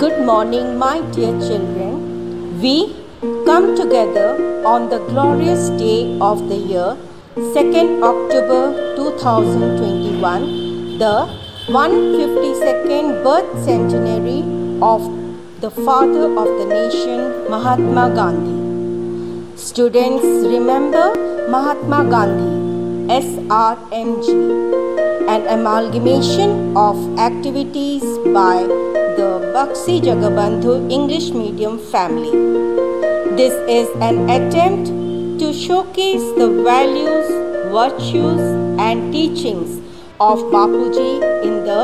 Good morning, my dear children. We come together on the glorious day of the year, 2nd October 2021, the 152nd birth centenary of the father of the nation, Mahatma Gandhi. Students, remember Mahatma Gandhi, SRMG, an amalgamation of activities by the Bakshi Jagabandhu English medium family. This is an attempt to showcase the values, virtues and teachings of Bapuji in the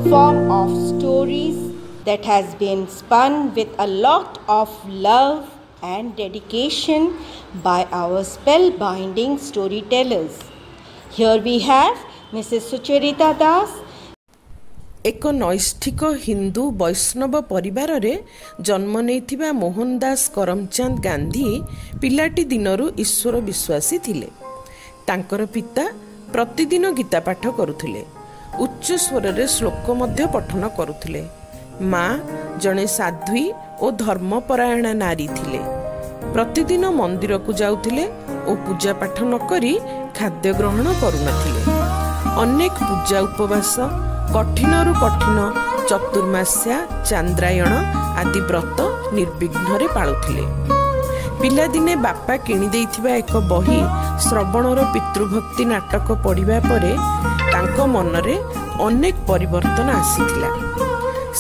form of stories that has been spun with a lot of love and dedication by our spellbinding storytellers. Here we have Mrs. Sucharita Das. ଏକ ନୈଷ୍ଠିକ ହିନ୍ଦୁ ବୈଷ୍ଣବ ପରିବାରରେ ଜନ୍ମ ନେଇଥିବା ମୋହନ ଦାସ କରମଚାନ୍ଦ ଗାନ୍ଧୀ ପିଲାଟି ଦିନରୁ ଈଶ୍ୱର ବିଶ୍ୱାସୀ ଥିଲେ। ତାଙ୍କର ପିତା ପ୍ରତିଦିନ ଗୀତା ପାଠ କରୁଥିଲେ, ଉଚ୍ଚ ସ୍ୱରରେ ଶ୍ଲୋକ ମଧ୍ୟ ପଠନ କରୁଥିଲେ। ମା ଜଣେ ସାଧ୍ୱୀ ଓ ଧର୍ମପରାୟଣା ନାରୀ ଥିଲେ। ପ୍ରତିଦିନ ମନ୍ଦିରକୁ ଯାଉଥିଲେ ଓ ପୂଜା ପାଠ ନ କରି ଖାଦ୍ୟ ଗ୍ରହଣ କରୁନଥିଲେ। ଅନେକ ପୂଜା ଉପବାସ, କଠିନରୁ କଠିନ ଚତୁର୍ମାସ୍ୟା, ଚାନ୍ଦ୍ରାୟଣ ଆଦି ବ୍ରତ ନିର୍ବିଘ୍ନରେ ପାଳୁଥିଲେ। ପିଲାଦିନେ ବାପା କିଣିଦେଇଥିବା ଏକ ବହି ଶ୍ରବଣର ପିତୃଭକ୍ତି ନାଟକ ପଢ଼ିବା ପରେ ତାଙ୍କ ମନରେ ଅନେକ ପରିବର୍ତ୍ତନ ଆସିଥିଲା।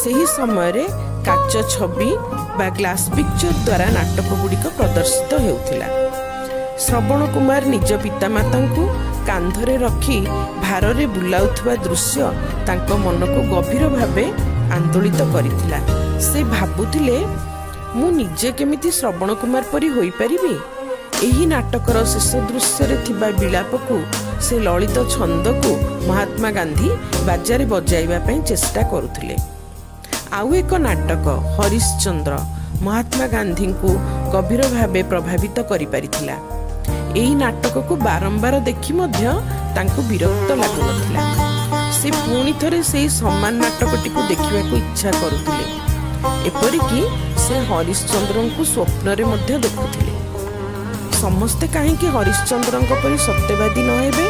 ସେହି ସମୟରେ କାଚ ଛବି ବା ଗ୍ଲାସ ପିକ୍ଚର ଦ୍ୱାରା ନାଟକ ଗୁଡ଼ିକ ପ୍ରଦର୍ଶିତ ହେଉଥିଲା। ଶ୍ରବଣ କୁମାର ନିଜ ପିତାମାତାଙ୍କୁ କାନ୍ଧରେ ରଖି ଭାରରେ ବୁଲାଉଥିବା ଦୃଶ୍ୟ ତାଙ୍କ ମନକୁ ଗଭୀର ଭାବେ ଆନ୍ଦୋଳିତ କରିଥିଲା। ସେ ଭାବୁଥିଲେ, ମୁଁ ନିଜେ କେମିତି ଶ୍ରବଣ କୁମାର ପରି ହୋଇପାରିବି? ଏହି ନାଟକର ଶେଷ ଦୃଶ୍ୟରେ ଥିବା ବିଳାପକୁ, ସେ ଲଳିତ ଛନ୍ଦକୁ ମହାତ୍ମା ଗାନ୍ଧୀ ବାଜାରେ ବଜାଇବା ପାଇଁ ଚେଷ୍ଟା କରୁଥିଲେ। ଆଉ ଏକ ନାଟକ ହରିଶ୍ଚନ୍ଦ୍ର ମହାତ୍ମା ଗାନ୍ଧୀଙ୍କୁ ଗଭୀର ଭାବେ ପ୍ରଭାବିତ କରିପାରିଥିଲା। ଏହି ନାଟକକୁ ବାରମ୍ବାର ଦେଖି ମଧ୍ୟ ତାଙ୍କୁ ବିରକ୍ତ ଲାଗୁନଥିଲା। ସେ ପୁଣି ଥରେ ସେହି ସମାନ ନାଟକଟିକୁ ଦେଖିବାକୁ ଇଚ୍ଛା କରୁଥିଲେ। ଏପରିକି ସେ ହରିଶ୍ଚନ୍ଦ୍ରଙ୍କୁ ସ୍ୱପ୍ନରେ ମଧ୍ୟ ଦେଖୁଥିଲେ। ସମସ୍ତେ କାହିଁକି ହରିଶ୍ଚନ୍ଦ୍ରଙ୍କ ପରି ସତ୍ୟବାଦୀ ନ ହେବେ?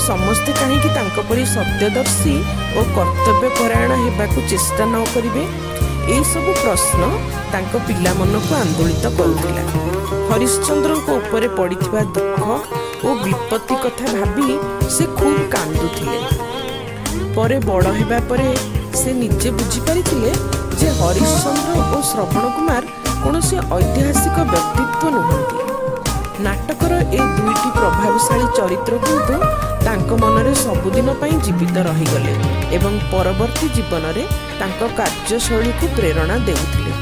ସମସ୍ତେ କାହିଁକି ତାଙ୍କ ପରି ସତ୍ୟଦର୍ଶୀ ଓ କର୍ତ୍ତବ୍ୟପରାୟଣ ହେବାକୁ ଚେଷ୍ଟା ନ କରିବେ? ଏହିସବୁ ପ୍ରଶ୍ନ ତାଙ୍କ ପିଲାମନକୁ ଆନ୍ଦୋଳିତ କରୁଥିଲା। ହରିଶ୍ଚନ୍ଦ୍ରଙ୍କ ଉପରେ ପଡ଼ିଥିବା ଦୁଃଖ ଓ ବିପତ୍ତି କଥା ଭାବି ସେ ଖୁବ୍ କାନ୍ଦୁଥିଲେ। ପରେ ବଡ଼ ହେବା ପରେ ସେ ନିଜେ ବୁଝିପାରିଥିଲେ ଯେ ହରିଶ୍ଚନ୍ଦ୍ର ଓ ଶ୍ରବଣ କୁମାର କୌଣସି ଐତିହାସିକ ବ୍ୟକ୍ତିତ୍ୱ ନୁହନ୍ତି। ନାଟକର ଏ ଦୁଇଟି ପ୍ରଭାବଶାଳୀ ଚରିତ୍ର କିନ୍ତୁ ତାଙ୍କ ମନରେ ସବୁଦିନ ପାଇଁ ଜୀବିତ ରହିଗଲେ ଏବଂ ପରବର୍ତ୍ତୀ ଜୀବନରେ ତାଙ୍କ କାର୍ଯ୍ୟଶୈଳୀକୁ ପ୍ରେରଣା ଦେଉଥିଲେ।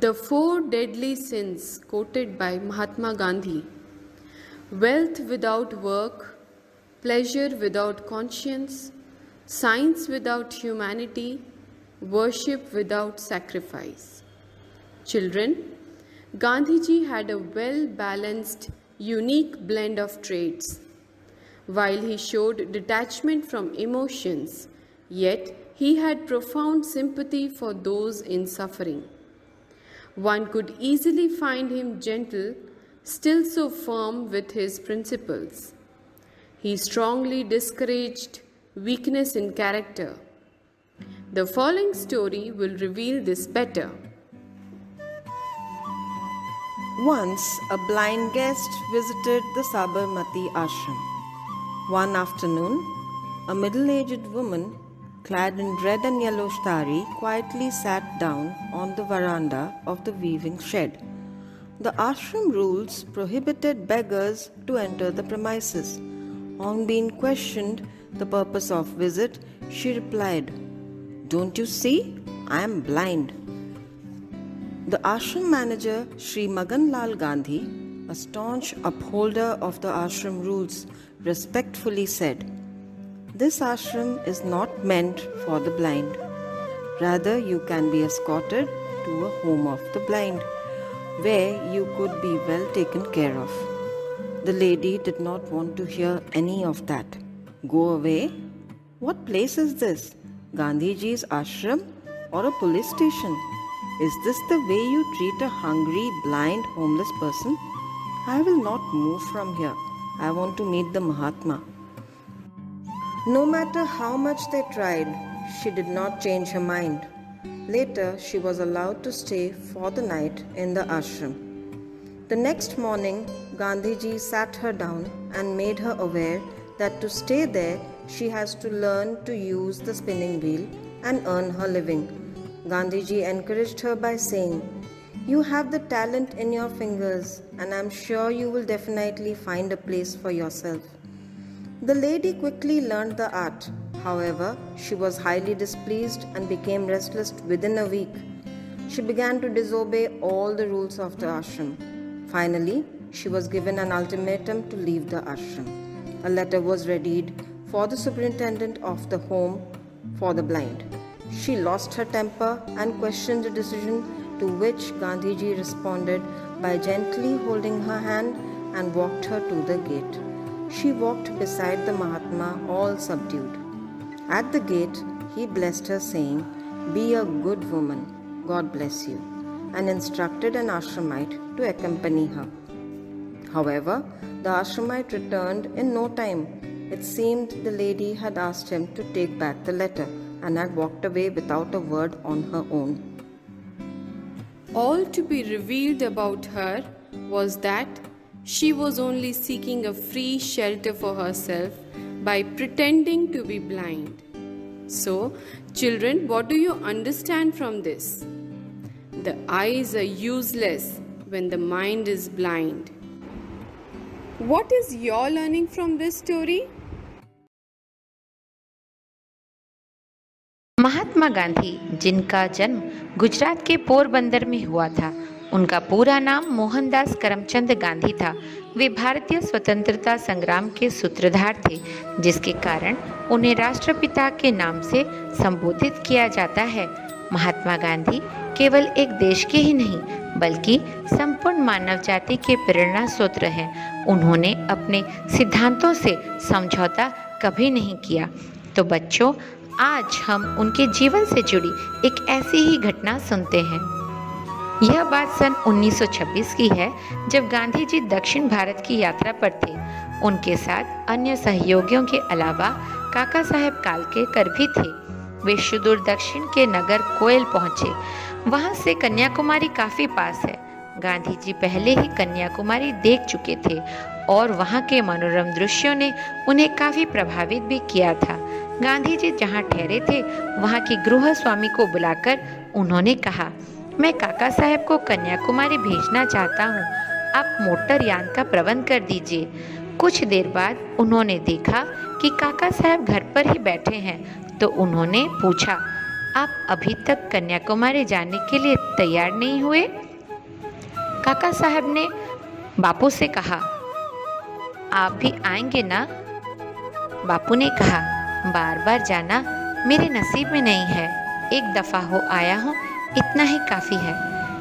The four deadly sins quoted by Mahatma Gandhi: wealth without work, pleasure without conscience, science without humanity, worship without sacrifice. Children, Gandhiji had a well-balanced, unique blend of traits. While he showed detachment from emotions, yet he had profound sympathy for those in suffering. One could easily find him gentle, still so firm with his principles. He strongly discouraged weakness in character. The following story will reveal this better. Once a blind guest visited the Sabarmati ashram. One afternoon, a middle-aged woman clad in red and yellow sari quietly sat down on the veranda of the weaving shed. The ashram rules prohibited beggars to enter the premises. On being questioned the purpose of visit, she replied, "Don't you see? I am blind." The ashram manager, Sri Magan Lal Gandhi, a staunch upholder of the ashram rules, respectfully said, "This ashram is not meant for the blind. Rather, you can be escorted to a home of the blind. where you could be well taken care of. The lady did not want to hear any of that. Go away? What place is this? Gandhiji's ashram or a police station? Is this the way you treat a hungry, blind, homeless person? I will not move from here. I want to meet the Mahatma. No matter how much they tried, she did not change her mind. Later, she was allowed to stay for the night in the ashram. The next morning, Gandhiji sat her down and made her aware that to stay there, she has to learn to use the spinning wheel and earn her living. Gandhiji encouraged her by saying, "You have the talent in your fingers, and I'm sure you will definitely find a place for yourself." The lady quickly learned the art. However, she was highly displeased and became restless within a week. She began to disobey all the rules of the ashram. Finally, she was given an ultimatum to leave the ashram. A letter was readied for the superintendent of the home for the blind. She lost her temper and questioned the decision, to which Gandhiji responded by gently holding her hand and walked her to the gate. She walked beside the Mahatma, all subdued. At the gate, he blessed her, saying, "Be a good woman, God bless you," and instructed an ashramite to accompany her. However, the ashramite returned in no time. It seemed the lady had asked him to take back the letter and had walked away without a word on her own. All to be revealed about her was that she was only seeking a free shelter for herself by pretending to be blind. So, children, what do you understand from this? The eyes are useless when the mind is blind. What is your learning from this story? Mahatma Gandhi, जिनका जन्म गुजरात के पोरबंदर में हुआ था, उनका पूरा नाम मोहनदास करमचंद गांधी था। वे भारतीय स्वतंत्रता संग्राम के सूत्रधार थे, जिसके कारण उन्हें राष्ट्रपिता के नाम से संबोधित किया जाता है। महात्मा गांधी केवल एक देश के ही नहीं, बल्कि संपूर्ण मानव जाति के प्रेरणा स्रोत हैं। उन्होंने अपने सिद्धांतों से समझौता कभी नहीं किया। तो बच्चों, आज हम उनके जीवन से जुड़ी एक ऐसी ही घटना सुनते हैं। यह बात सन 1926 की है, जब गांधी जी दक्षिण भारत की यात्रा पर थे। उनके साथ अन्य सहयोगियों के अलावा काका साहेब कालकेकर भी थे। वे सुदूर दक्षिण के नगर कोयल पहुंचे। वहां से कन्याकुमारी काफी पास है। गांधी जी पहले ही कन्याकुमारी देख चुके थे और वहां के मनोरम दृश्यों ने उन्हें काफी प्रभावित भी किया था। गांधी जी जहां ठहरे थे, वहां की गृह स्वामी को बुलाकर उन्होंने कहा, "मैं काका साहब को कन्याकुमारी भेजना चाहता हूँ। आप मोटर यान का प्रबंध कर दीजिए।" कुछ देर बाद उन्होंने देखा कि काका साहब घर पर ही बैठे हैं, तो उन्होंने पूछा, "आप अभी तक कन्याकुमारी जाने के लिए तैयार नहीं हुए?" काका साहब ने बापू से कहा, "आप भी आएंगे ना?" बापू ने कहा, "बार बार जाना मेरे नसीब में नहीं है। एक दफ़ा हो आया हूँ, इतना ही काफ़ी है।"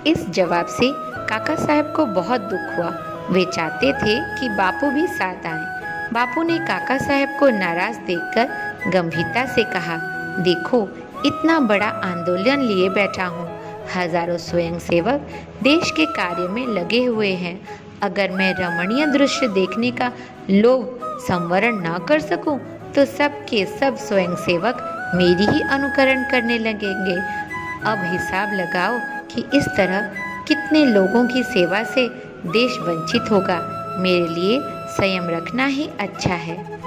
इस जवाब से काका साहब को बहुत दुख हुआ। वे चाहते थे कि बापू भी साथ आए। बापू ने काका साहब को नाराज देखकर गंभीरता से कहा, "देखो, इतना बड़ा आंदोलन लिए बैठा हूँ। हजारों स्वयंसेवक देश के कार्य में लगे हुए हैं। अगर मैं रमणीय दृश्य देखने का लोभ संवरण न कर सकूं, तो सब के सब स्वयंसेवक मेरी ही अनुकरण करने लगेंगे। अब हिसाब लगाओ कि इस तरह कितने लोगों की सेवा से देश वंचित होगा। मेरे लिए संयम रखना ही अच्छा है।"